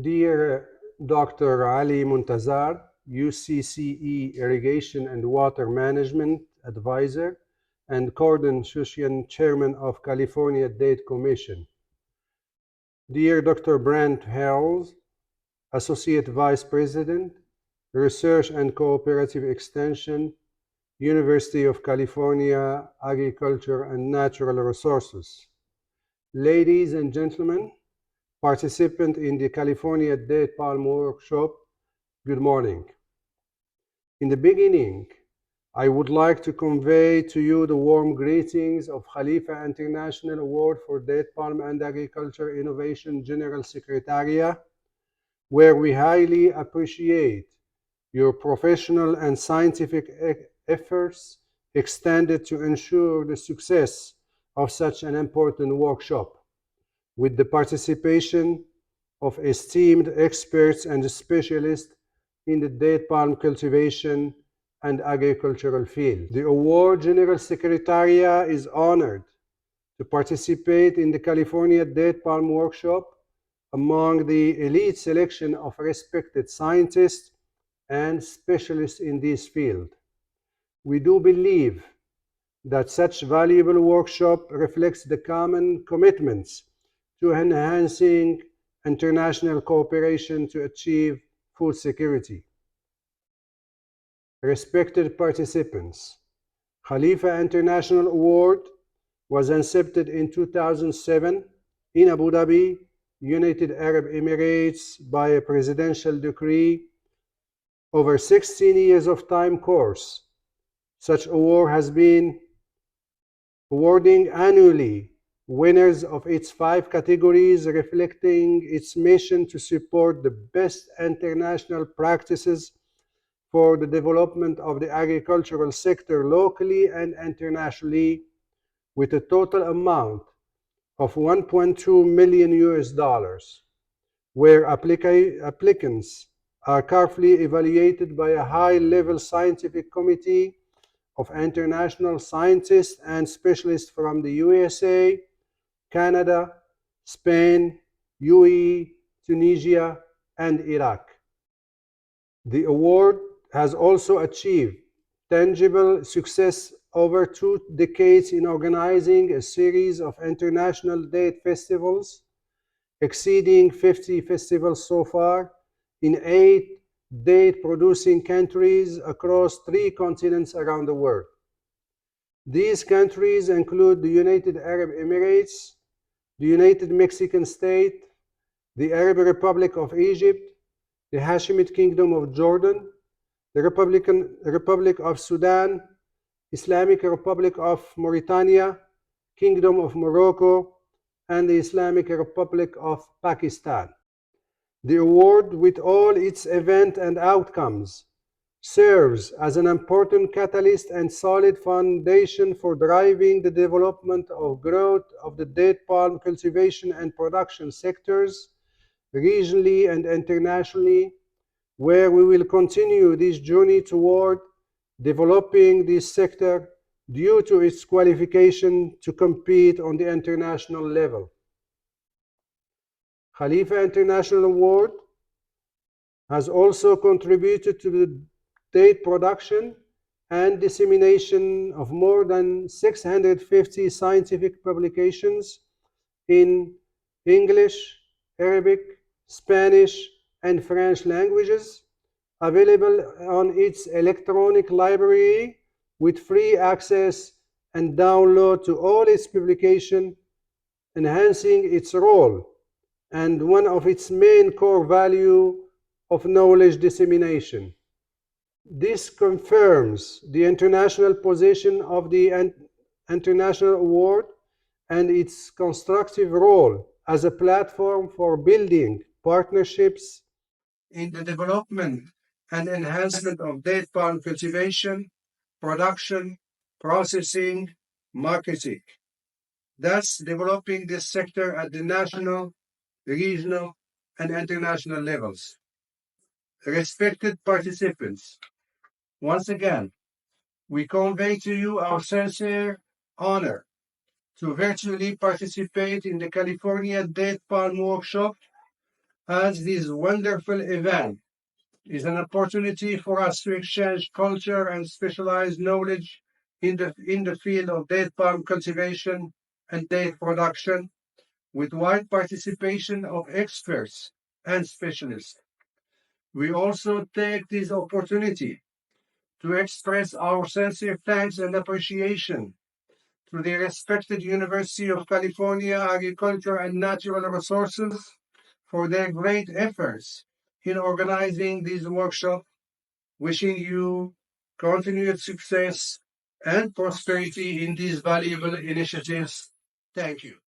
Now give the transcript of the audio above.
Dear Dr. Ali Muntazar, UCCE Irrigation and Water Management Advisor and Coordination Chairman of California Date Commission. Dear Dr. Brent Hales, Associate Vice President, Research and Cooperative Extension, University of California, Agriculture and Natural Resources. Ladies and gentlemen, participant in the California Date Palm Workshop, good morning. In the beginning, I would like to convey to you the warm greetings of Khalifa International Award for Date Palm and Agriculture Innovation General Secretariat, where we highly appreciate your professional and scientific efforts extended to ensure the success of such an important workshop, with the participation of esteemed experts and specialists in the date palm cultivation and agricultural field. The award General Secretariat is honored to participate in the California Date Palm Workshop among the elite selection of respected scientists and specialists in this field. We do believe that such valuable workshop reflects the common commitments to enhancing international cooperation to achieve food security. Respected participants, Khalifa International Award was accepted in 2007 in Abu Dhabi, United Arab Emirates by a presidential decree over 16 years of time course. Such award has been awarding annually winners of its 5 categories, reflecting its mission to support the best international practices for the development of the agricultural sector locally and internationally, with a total amount of 1.2 million US dollars, where applicants are carefully evaluated by a high-level scientific committee of international scientists and specialists from the USA, Canada, Spain, UAE, Tunisia, and Iraq. The award has also achieved tangible success over 2 decades in organizing a series of international date festivals, exceeding 50 festivals so far in 8 date-producing countries across 3 continents around the world. These countries include the United Arab Emirates, the United Mexican State, the Arab Republic of Egypt, the Hashemite Kingdom of Jordan, the Republic of Sudan, Islamic Republic of Mauritania, Kingdom of Morocco, and the Islamic Republic of Pakistan. The award, with all its events and outcomes, serves as an important catalyst and solid foundation for driving the development of growth of the date palm cultivation and production sectors, regionally and internationally, where we will continue this journey toward developing this sector due to its qualification to compete on the international level. Khalifa International Award has also contributed to the date production and dissemination of more than 650 scientific publications in English, Arabic, Spanish, and French languages, available on its electronic library with free access and download to all its publications, enhancing its role and one of its main core values of knowledge dissemination. This confirms the international position of the International Award and its constructive role as a platform for building partnerships in the development and enhancement of date palm cultivation, production, processing, marketing, thus developing this sector at the national, regional, and international levels. Respected participants, once again, we convey to you our sincere honor to virtually participate in the California Date Palm Workshop, as this wonderful event is an opportunity for us to exchange culture and specialized knowledge in the field of date palm cultivation and date production, with wide participation of experts and specialists. We also take this opportunity to express our sincere thanks and appreciation to the respected University of California Agriculture and Natural Resources for their great efforts in organizing this workshop. Wishing you continued success and prosperity in these valuable initiatives. Thank you.